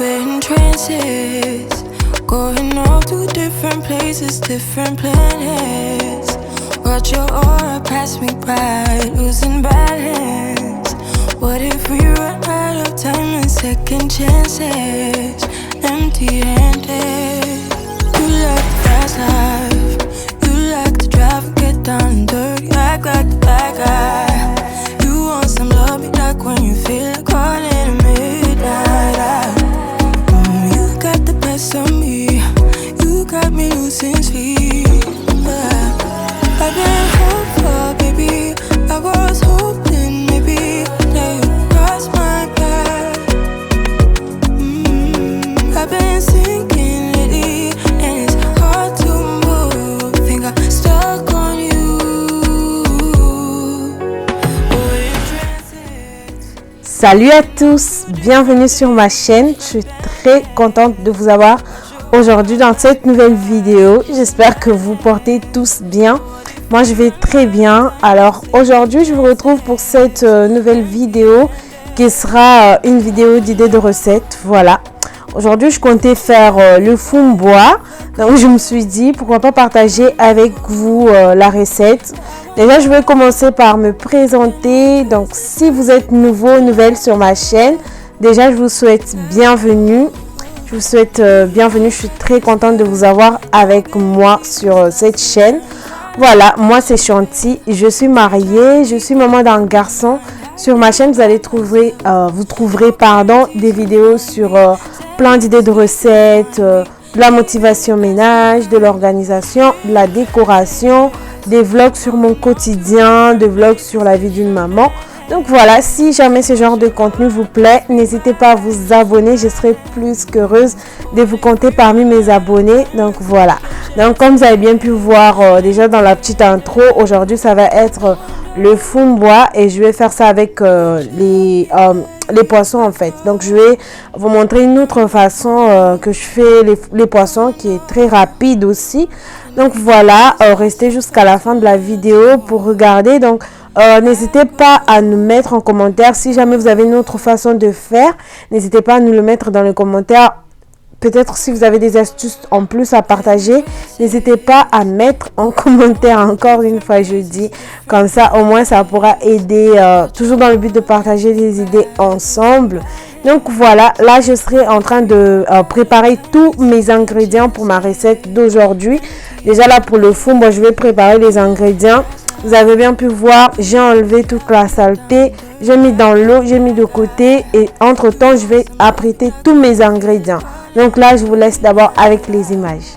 we're in trances, going off to different places, different planets. Watch your aura pass me by, losing balance. What if we run out of time and second chances? Empty-handed. You like the fast life, you like to drive and get down and dirty, act like the bad guy. You want some love, me like when you feel like caught in a midnight. You got the best of me, you got me losing sleep. I've been hopeful, baby, I was hoping maybe that you'd cross my path. I've been sinking lately, and it's hard to move. Think I'm stuck on you. Salut à tous, bienvenue sur ma chaîne. Je suis très contente de vous avoir aujourd'hui dans cette nouvelle vidéo. J'espère que vous portez tous bien. Moi je vais très bien. Alors aujourd'hui je vous retrouve pour cette nouvelle vidéo qui sera une vidéo d'idées de recettes. Voilà. Aujourd'hui je comptais faire le fumboa. Donc je me suis dit pourquoi pas partager avec vous la recette. Déjà je vais commencer par me présenter. Donc si vous êtes nouvelle sur ma chaîne, déjà je vous souhaite bienvenue. Je vous souhaite bienvenue. Je suis très contente de vous avoir avec moi sur cette chaîne. Voilà, moi c'est Chanty, je suis mariée, je suis maman d'un garçon. Sur ma chaîne, vous trouverez des vidéos sur plein d'idées de recettes, de la motivation ménage, de l'organisation, de la décoration, des vlogs sur mon quotidien, des vlogs sur la vie d'une maman. Donc voilà, si jamais ce genre de contenu vous plaît, n'hésitez pas à vous abonner. Je serai plus qu'heureuse de vous compter parmi mes abonnés. Donc voilà. Donc comme vous avez bien pu voir déjà dans la petite intro, aujourd'hui ça va être le fumboa et je vais faire ça avec les poissons en fait. Donc je vais vous montrer une autre façon que je fais les poissons qui est très rapide aussi. Donc voilà, restez jusqu'à la fin de la vidéo pour regarder. Donc n'hésitez pas à nous mettre en commentaire si jamais vous avez une autre façon de faire. N'hésitez pas à nous le mettre dans les commentaires. Peut-être si vous avez des astuces en plus à partager, n'hésitez pas à mettre en commentaire encore une fois, je dis. Comme ça, au moins, ça pourra aider, toujours dans le but de partager des idées ensemble. Donc voilà, là, je serai en train de préparer tous mes ingrédients pour ma recette d'aujourd'hui. Déjà là, pour le fond, je vais préparer les ingrédients. Vous avez bien pu voir, j'ai enlevé toute la saleté. J'ai mis dans l'eau, j'ai mis de côté. Et entre-temps, je vais apprêter tous mes ingrédients. Donc là, je vous laisse d'abord avec les images.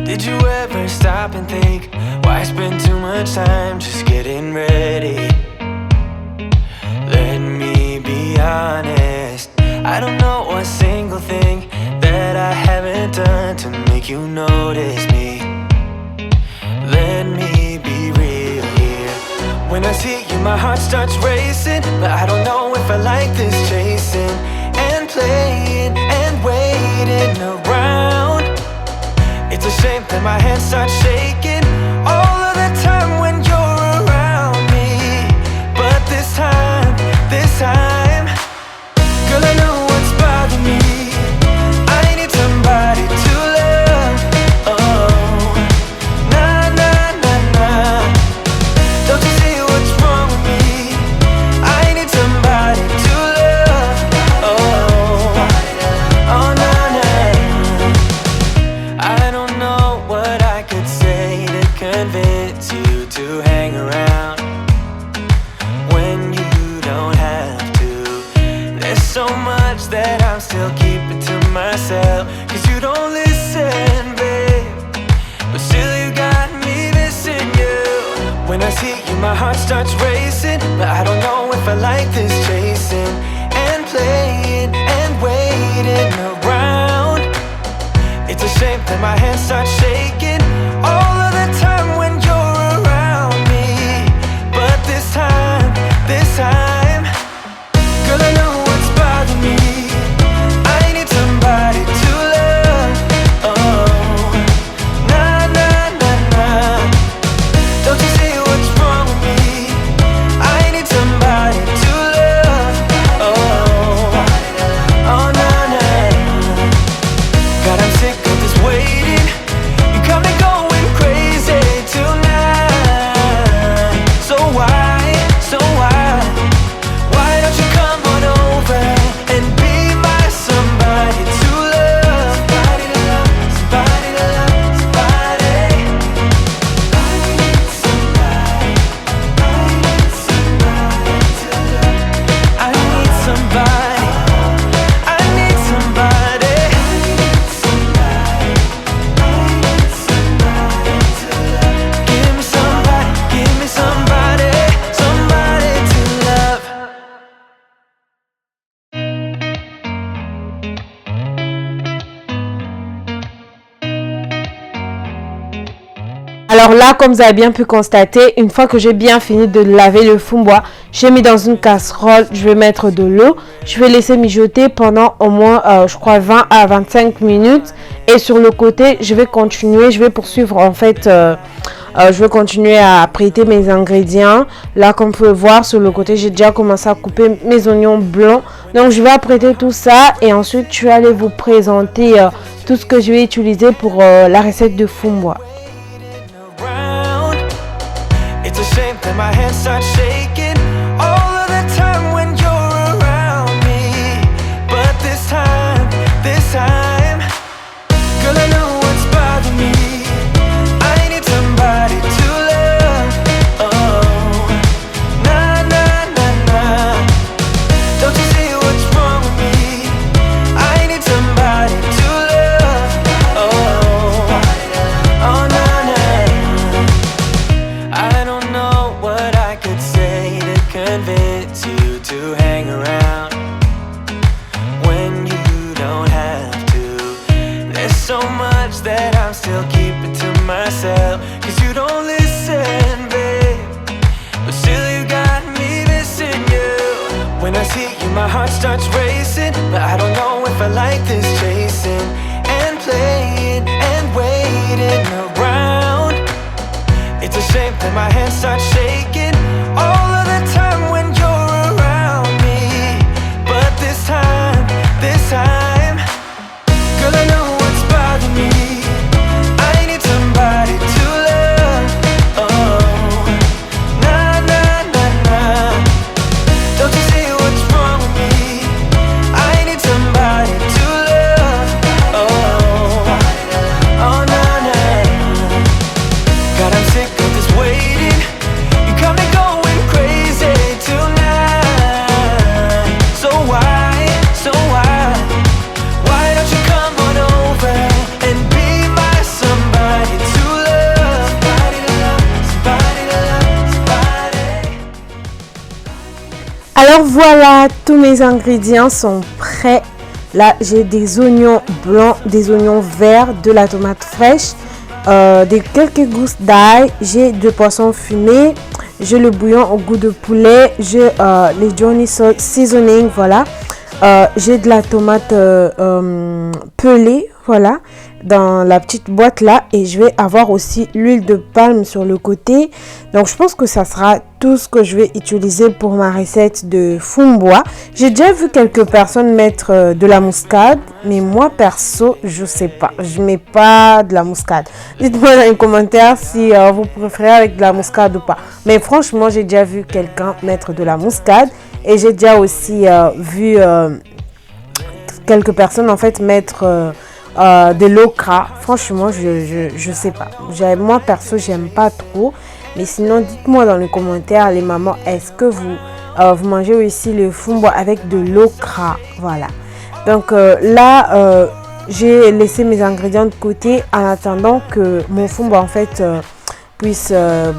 Did you ever stop and think why spend too much time just getting ready? Let me be honest, I don't know a single thing that I haven't done to make you notice me. Let me be real here. When I see you, my heart starts racing, but I don't know if I like this chasing and playing and waiting around. It's a shame that my hands start shaking all of the time when you're around me. But this time, girl, I know what's bothering me. I need somebody to love. Oh, nah, nah, nah, nah. Don't you see what's wrong with me? I need somebody to love. Oh, oh, nah, nah. I don't know what I could say to convince you to hang around when you don't have to. There's so much that I'm still keeping to myself, 'cause you don't listen, babe. But still you got me missing you. When I see you, my heart starts racing, but I don't know if I like this chasing and playing and waiting around. It's a shame that my hands start shaking all of the time when you're around me. But this time, girl, I know what's bothering me. I need somebody to love. Oh, nah, nah, nah, nah. sick of this waiting. You got me going crazy tonight. So why don't you come on over and be my somebody to love? Somebody to love, somebody to love, somebody. I need somebody to love. I need somebody. I need somebody. Give me somebody, give me somebody, somebody to love. Alors là, comme vous avez bien pu constater, une fois que j'ai bien fini de laver le fond bois, j'ai mis dans une casserole, je vais mettre de l'eau, je vais laisser mijoter pendant au moins, je crois, 20 à 25 minutes. Et sur le côté, je vais poursuivre en fait, je vais continuer à prêter mes ingrédients. Là, comme vous pouvez voir, sur le côté, j'ai déjà commencé à couper mes oignons blancs. Donc, je vais apprêter tout ça et ensuite, je vais aller vous présenter tout ce que je vais utiliser pour la recette de fond bois. Around. It's a shame that my hands start shaking all of the time when you're around me. But this time, girl, I know what's bothering me. I need somebody to love. Oh, nah, nah, nah, nah. Don't you see what's wrong with me? I need somebody to love. Oh, oh, nah, nah. I don't know what I could say to convince you to hang around when you don't have to. There's so much that I'm still keeping to myself, 'cause you don't listen, babe. But still you got me missing you. When I see you, my heart starts racing, but I don't know if I like this chasing and playing and waiting around. It's a shame that my hands start shaking all of the time when you're around me. But this time, girl, I know what's bothering me. I need somebody to love. Oh, nah, nah, nah, nah. Don't you see what's wrong with me? I need somebody to love. Oh, oh, nah, nah. God, I'm sick of this waiting. You got me going crazy tonight. So why don't you come on over and be my somebody to love? Somebody to love, somebody to love, somebody. Alors voilà, tous mes ingrédients sont prêts. Là, j'ai des oignons blancs, des oignons verts, de la tomate fraîche, quelques gousses d'ail, j'ai du poisson fumé, j'ai le bouillon au goût de poulet, j'ai les Johnny Salt seasoning, voilà. J'ai de la tomate pelée, voilà, dans la petite boîte là, et je vais avoir aussi l'huile de palme sur le côté. Donc je pense que ça sera tout ce que je vais utiliser pour ma recette de fond bois. J'ai déjà vu quelques personnes mettre de la muscade, mais moi perso je sais pas, je mets pas de la muscade. Dites-moi dans les commentaires si vous préférez avec de la muscade ou pas, mais franchement j'ai déjà vu quelqu'un mettre de la muscade, et j'ai déjà aussi vu quelques personnes en fait mettre de l'okra. Franchement je sais pas, moi perso j'aime pas trop, mais sinon dites-moi dans les commentaires les mamans, est-ce que vous mangez aussi le fond bois avec de l'okra? Voilà, donc là j'ai laissé mes ingrédients de côté en attendant que mon fond bois en fait puisse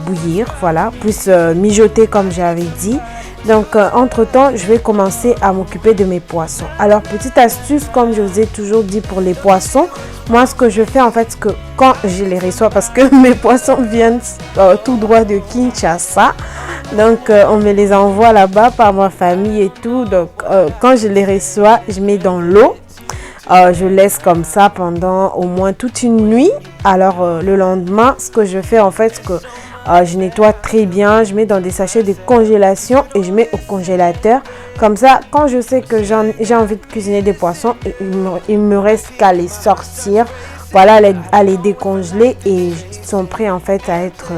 bouillir, voilà, puisse mijoter comme j'avais dit. Donc entre temps je vais commencer à m'occuper de mes poissons. Alors petite astuce, comme je vous ai toujours dit pour les poissons, moi ce que je fais en fait, c'est que quand je les reçois, parce que mes poissons viennent tout droit de Kinshasa, donc on me les envoie là-bas par ma famille et tout. Donc quand je les reçois, je mets dans l'eau, je laisse comme ça pendant au moins toute une nuit. Alors le lendemain, ce que je fais en fait, c'est que je nettoie très bien, je mets dans des sachets de congélation et je mets au congélateur Comme ça, quand je sais que j'ai envie de cuisiner des poissons, il me reste qu'à les sortir, voilà, à les décongeler et ils sont prêts en fait à être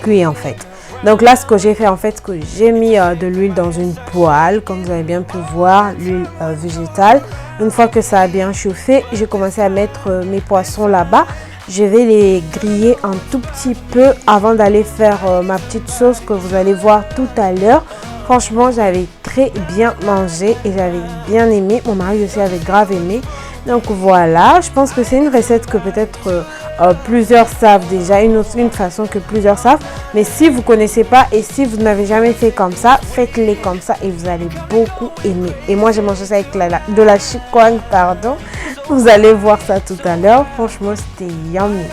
cuits en fait. Donc là, ce que j'ai fait en fait, que j'ai mis de l'huile dans une poêle, comme vous avez bien pu voir, l'huile végétale. Une fois que ça a bien chauffé, j'ai commencé à mettre mes poissons là-bas. Je vais les griller un tout petit peu avant d'aller faire ma petite sauce que vous allez voir tout à l'heure. Franchement, j'avais très bien mangé et j'avais bien aimé. Mon mari aussi avait grave aimé. Donc voilà, je pense que c'est une recette que peut-être plusieurs savent déjà, une façon que plusieurs savent. Mais si vous ne connaissez pas et si vous n'avez jamais fait comme ça, faites-les comme ça et vous allez beaucoup aimer. Et moi, j'ai mangé ça avec de la chikwang, pardon. Vous allez voir ça tout à l'heure. Franchement, c'était yummy.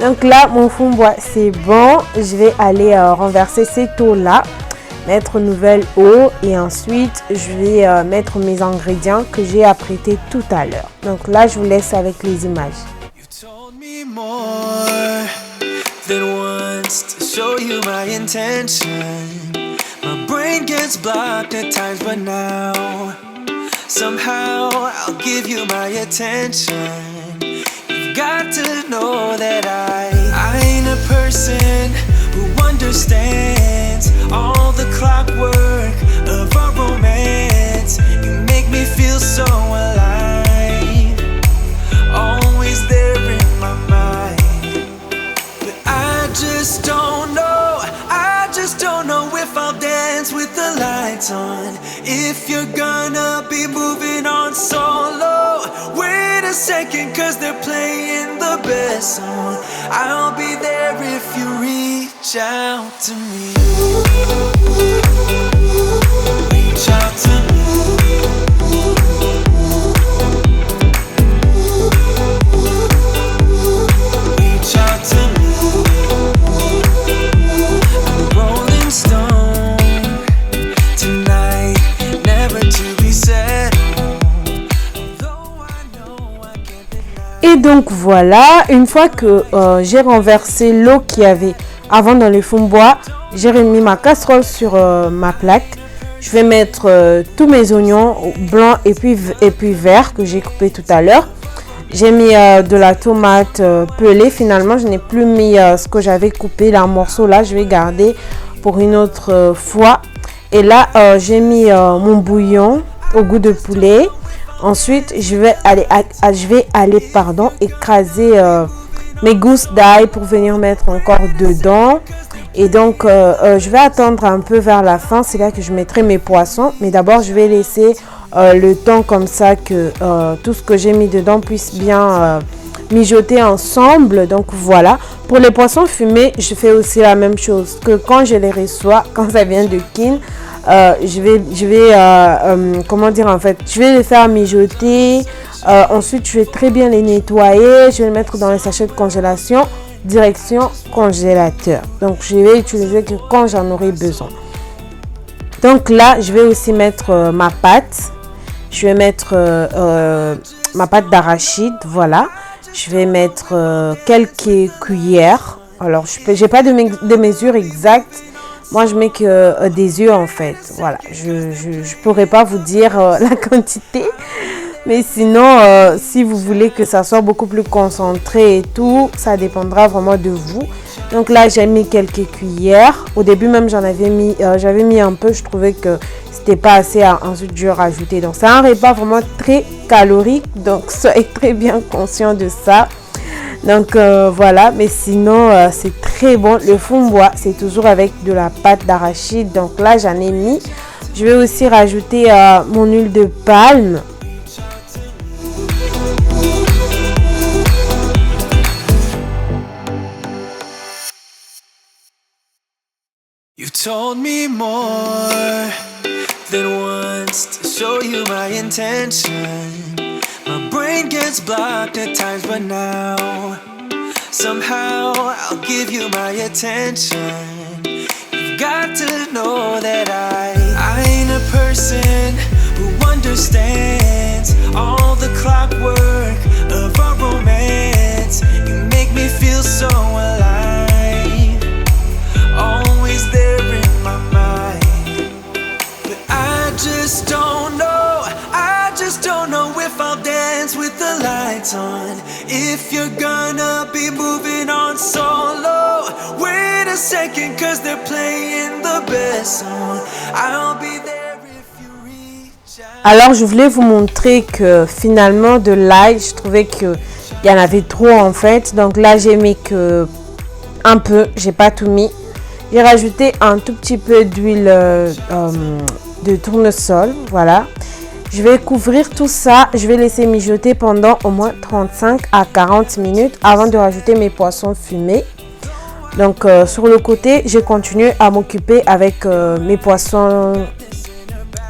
Donc là, mon fumbois, c'est bon. Je vais aller renverser cette eau-là, mettre une nouvelle eau et ensuite, je vais mettre mes ingrédients que j'ai apprêtés tout à l'heure. Donc là, je vous laisse avec les images. You told me more than once to show you my intention. My brain gets blocked at times, but now somehow I'll give you my attention. You've got to know that I ain't a person who understands all the clockwork of our romance. You make me feel so alive, always there in my mind. But I just don't know if I'll dance with the lights on, if you're gonna be moving on solo. Wait a second, 'cause they're playing the best song. I'll be there if you reach out to me. Reach out to me. Reach out to me. I'm a rolling stone tonight, never to be settled. Et donc voilà, une fois que j'ai renversé l'eau qu'il y avait avant dans le fumbois, j'ai remis ma casserole sur ma plaque. Je vais mettre tous mes oignons blancs et puis verts que j'ai coupés tout à l'heure. J'ai mis de la tomate pelée. Finalement, je n'ai plus mis ce que j'avais coupé, là, en morceaux là. Je vais garder pour une autre fois. Et là, j'ai mis mon bouillon au goût de poulet. Ensuite, je vais aller écraser mes gousses d'ail pour venir mettre encore dedans. Et donc, je vais attendre un peu vers la fin. C'est là que je mettrai mes poissons. Mais d'abord, je vais laisser le temps comme ça que tout ce que j'ai mis dedans puisse bien mijoter ensemble. Donc, voilà. Pour les poissons fumés, je fais aussi la même chose que quand je les reçois, quand ça vient de Kin. Je vais les faire mijoter. Ensuite, je vais très bien les nettoyer. Je vais les mettre dans les sachets de congélation. Direction congélateur. Donc, je vais utiliser que quand j'en aurai besoin. Donc là, je vais aussi mettre ma pâte. Je vais mettre ma pâte d'arachide. Voilà. Je vais mettre quelques cuillères. Alors, je n'ai pas de mesure exacte. Moi, je mets que des œufs en fait. Voilà, je pourrais pas vous dire la quantité. Mais sinon, si vous voulez que ça soit beaucoup plus concentré et tout, ça dépendra vraiment de vous. Donc là, j'ai mis quelques cuillères. Au début même, j'avais mis un peu. Je trouvais que c'était pas assez. Ensuite, je rajoutais. Donc, c'est un repas vraiment très calorique. Donc, soyez très bien conscient de ça. Donc voilà, mais sinon c'est très bon. Le fumbois, c'est toujours avec de la pâte d'arachide. Donc là, j'en ai mis. Je vais aussi rajouter mon huile de palme. You told me more than once to show you my intention. My brain gets blocked at times, but now somehow I'll give you my attention. You've got to know that I ain't a person who understands all the clockwork of our romance. You make me feel so alive, always there in my mind. But on. If you're gonna be moving on solo, wait a second, cause they're playing the best song. I'll be there if you reach out. Alors je voulais vous montrer que finalement de l'ail, je trouvais que il y en avait trop en fait. Donc là j'ai mis que un peu, j'ai pas tout mis. J'ai rajouté un tout petit peu d'huile de tournesol, voilà. Je vais couvrir tout ça, je vais laisser mijoter pendant au moins 35 à 40 minutes avant de rajouter mes poissons fumés. Donc sur le côté, j'ai continué à m'occuper avec mes poissons.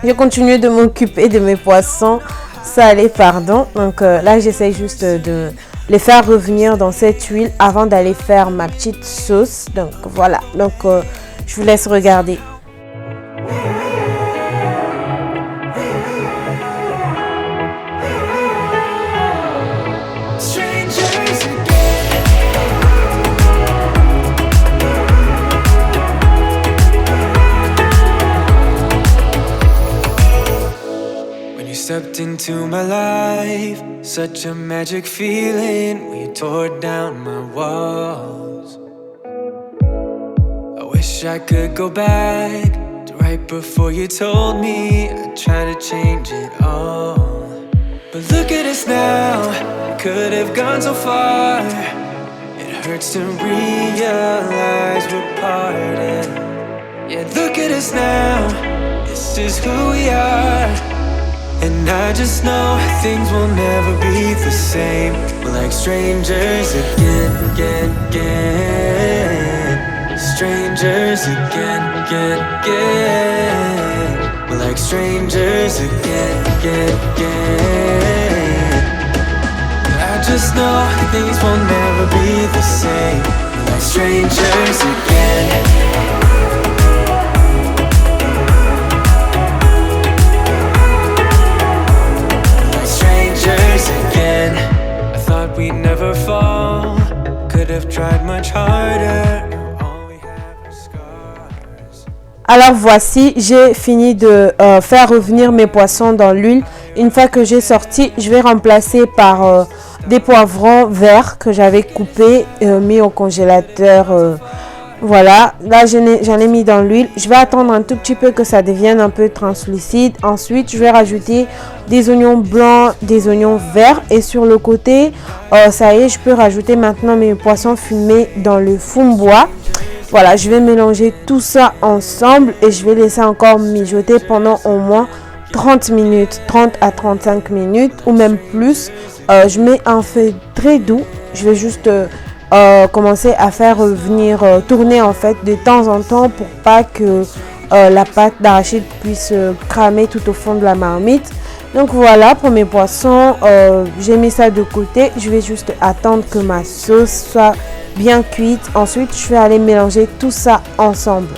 J'ai continué de m'occuper de mes poissons salés, pardon. Donc là, j'essaie juste de les faire revenir dans cette huile avant d'aller faire ma petite sauce. Donc voilà, donc je vous laisse regarder. Stepped into my life, such a magic feeling when you tore down my walls. I wish I could go back to right before you told me I'd try to change it all. But look at us now, could have gone so far. It hurts to realize we're parted. Yeah, look at us now, this is who we are. And I just know things will never be the same. We're like strangers again. Strangers again. We're like strangers again. I just know things will never be the same. We're like strangers again. I thought we'd never fall. Could have tried much harder. All we have are scars. Alors voici, j'ai fini de faire revenir mes poissons dans l'huile. Une fois que j'ai sorti, je vais remplacer par des poivrons verts que j'avais coupés, mis au congélateur. Voilà, là j'en ai mis dans l'huile. Je vais attendre un tout petit peu que ça devienne un peu translucide. Ensuite, je vais rajouter des oignons blancs, des oignons verts. Et sur le côté, ça y est, je peux rajouter maintenant mes poissons fumés dans le fumbois. Voilà, je vais mélanger tout ça ensemble et je vais laisser encore mijoter pendant au moins 30 minutes, 30 à 35 minutes ou même plus. Je mets un feu très doux. Je vais juste commencer à faire venir tourner en fait de temps en temps pour pas que la pâte d'arachide puisse cramer tout au fond de la marmite. Donc voilà pour mes poissons, j'ai mis ça de côté. Je vais juste attendre que ma sauce soit bien cuite. Ensuite je vais aller mélanger tout ça ensemble.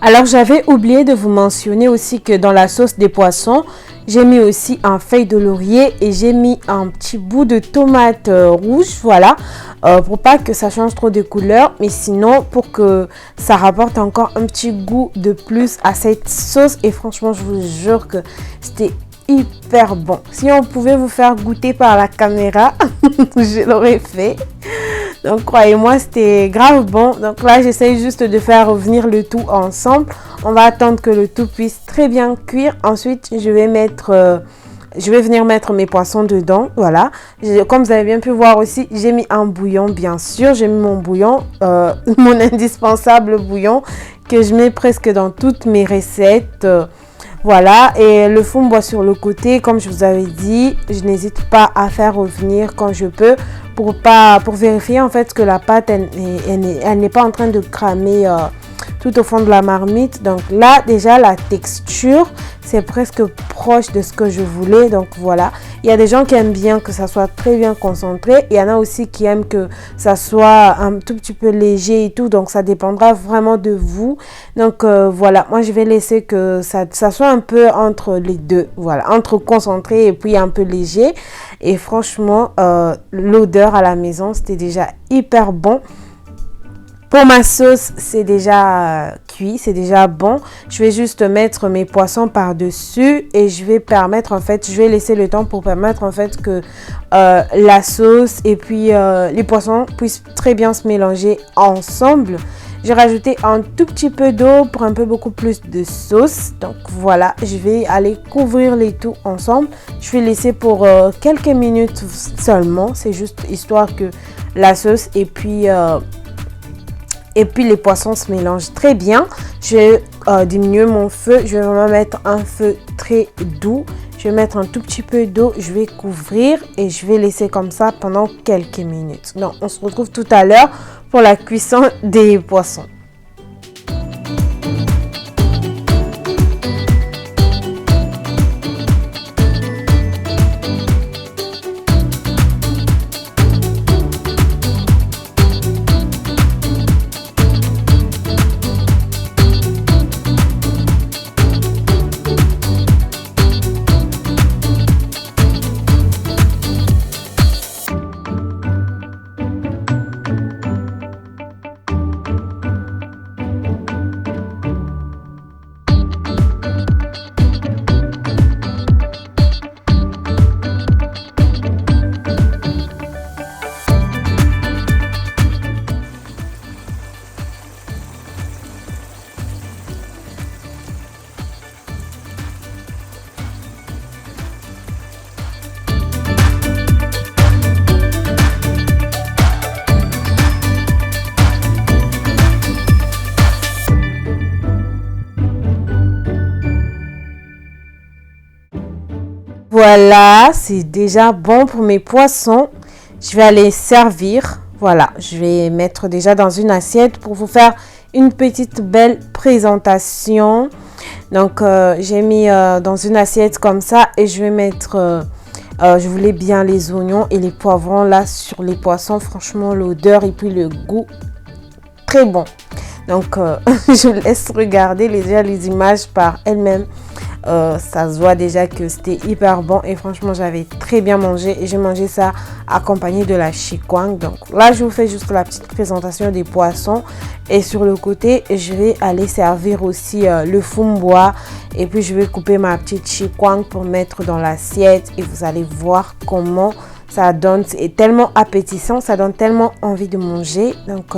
Alors j'avais oublié de vous mentionner aussi que dans la sauce des poissons, j'ai mis aussi un feuille de laurier et j'ai mis un petit bout de tomate rouge, voilà, pour pas que ça change trop de couleur, mais sinon pour que ça rapporte encore un petit goût de plus à cette sauce. Et franchement, je vous jure que c'était hyper bon. Si on pouvait vous faire goûter par la caméra, je l'aurais fait. Donc croyez-moi, c'était grave bon. Donc là, j'essaye juste de faire revenir le tout ensemble. On va attendre que le tout puisse très bien cuire. Ensuite, je vais venir mettre mes poissons dedans. Voilà. Comme vous avez bien pu voir aussi, j'ai mis un bouillon, bien sûr. J'ai mis mon bouillon, mon indispensable bouillon que je mets presque dans toutes mes recettes. Voilà, et le fond bois sur le côté, comme je vous avais dit, je n'hésite pas à faire revenir quand je peux pour vérifier en fait que la pâte elle n'est pas en train de cramer tout au fond de la marmite. Donc là déjà la texture c'est presque proche de ce que je voulais. Donc voilà, il y a des gens qui aiment bien que ça soit très bien concentré, il y en a aussi qui aiment que ça soit un tout petit peu léger et tout, donc ça dépendra vraiment de vous. Donc voilà, moi je vais laisser que ça soit un peu entre les deux, voilà, entre concentré et puis un peu léger. Et franchement l'odeur à la maison c'était déjà hyper bon. Pour ma sauce, c'est déjà cuit, c'est déjà bon. Je vais juste mettre mes poissons par-dessus et je vais permettre en fait, je vais laisser le temps pour permettre en fait que la sauce et puis les poissons puissent très bien se mélanger ensemble. J'ai rajouté un tout petit peu d'eau pour un peu beaucoup plus de sauce. Donc voilà, je vais aller couvrir les tout ensemble. Je vais laisser pour quelques minutes seulement. C'est juste histoire que la sauce et puis les poissons se mélangent très bien. Je vais diminuer mon feu. Je vais vraiment mettre un feu très doux. Je vais mettre un tout petit peu d'eau. Je vais couvrir et je vais laisser comme ça pendant quelques minutes. Donc, on se retrouve tout à l'heure pour la cuisson des poissons. Voilà, c'est déjà bon pour mes poissons. Je vais aller servir. Voilà, je vais mettre déjà dans une assiette pour vous faire une petite belle présentation. Donc, j'ai mis dans une assiette comme ça et je vais mettre... je voulais bien les oignons et les poivrons là sur les poissons. Franchement, l'odeur et puis le goût, très bon. Donc, je vous laisse regarder les images par elles-mêmes. Ça se voit déjà que c'était hyper bon et franchement j'avais très bien mangé et j'ai mangé ça accompagné de la chikwang. Donc là je vous fais juste la petite présentation des poissons et sur le côté je vais aller servir aussi le fumboa et puis je vais couper ma petite chikwang pour mettre dans l'assiette et vous allez voir comment ça donne. C'est tellement appétissant, ça donne tellement envie de manger. Donc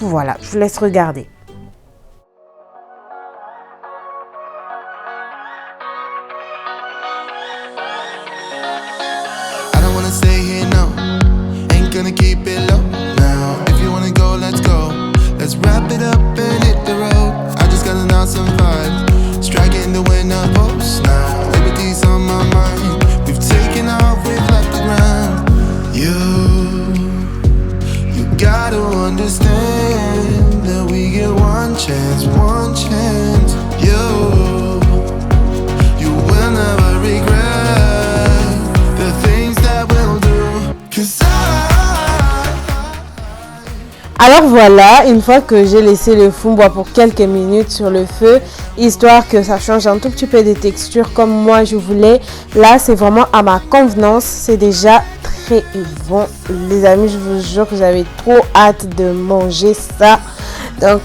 voilà, je vous laisse regarder. Stay here, no, ain't gonna keep it low now. If you wanna go, let's go. Let's wrap it up and hit the road. I just got an awesome vibe, striking the winner post now. Liberty's on my mind. We've taken off, we've left the ground. You gotta understand that we get one chance, one chance. You will never regret. Alors voilà, une fois que j'ai laissé le fumboa pour quelques minutes sur le feu, histoire que ça change un tout petit peu de texture comme moi je voulais, là c'est vraiment à ma convenance, c'est déjà très bon. Les amis, je vous jure que j'avais trop hâte de manger ça. Donc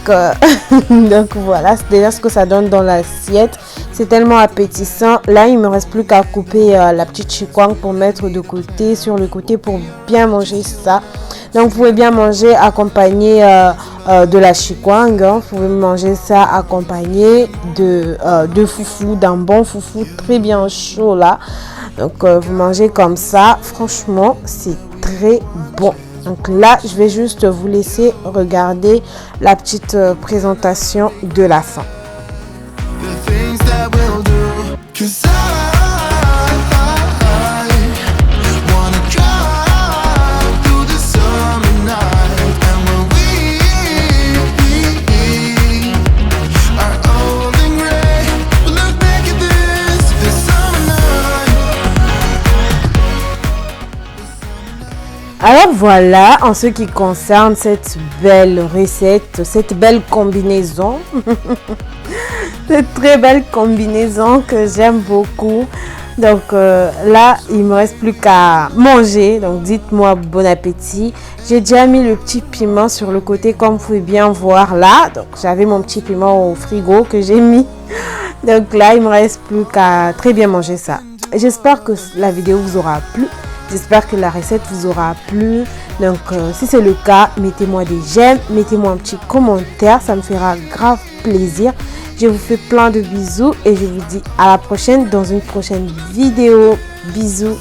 voilà, c'est déjà ce que ça donne dans l'assiette. C'est tellement appétissant. Là, il me reste plus qu'à couper la petite chikwang pour mettre de côté, sur le côté pour bien manger ça. Donc, vous pouvez bien manger accompagné de la chikwang. Hein. Vous pouvez manger ça accompagné de foufou, d'un bon foufou très bien chaud là. Donc, vous mangez comme ça. Franchement, c'est très bon. Donc là, je vais juste vous laisser regarder la petite présentation de la fin. The things that we'll do. 'Cause I wanna drive through the summer night. And when we are old and gray, we'll look back at this summer night. Alors voilà, en ce qui concerne cette belle recette, cette belle combinaison, cette très belle combinaison que j'aime beaucoup. Donc là, il me reste plus qu'à manger. Donc dites-moi bon appétit. J'ai déjà mis le petit piment sur le côté comme vous pouvez bien voir là. Donc j'avais mon petit piment au frigo que j'ai mis. Donc là, il me reste plus qu'à très bien manger ça. J'espère que la vidéo vous aura plu. J'espère que la recette vous aura plu. Donc si c'est le cas, mettez-moi des j'aime, mettez-moi un petit commentaire, ça me fera grave plaisir. Je vous fais plein de bisous et je vous dis à la prochaine dans une prochaine vidéo. Bisous.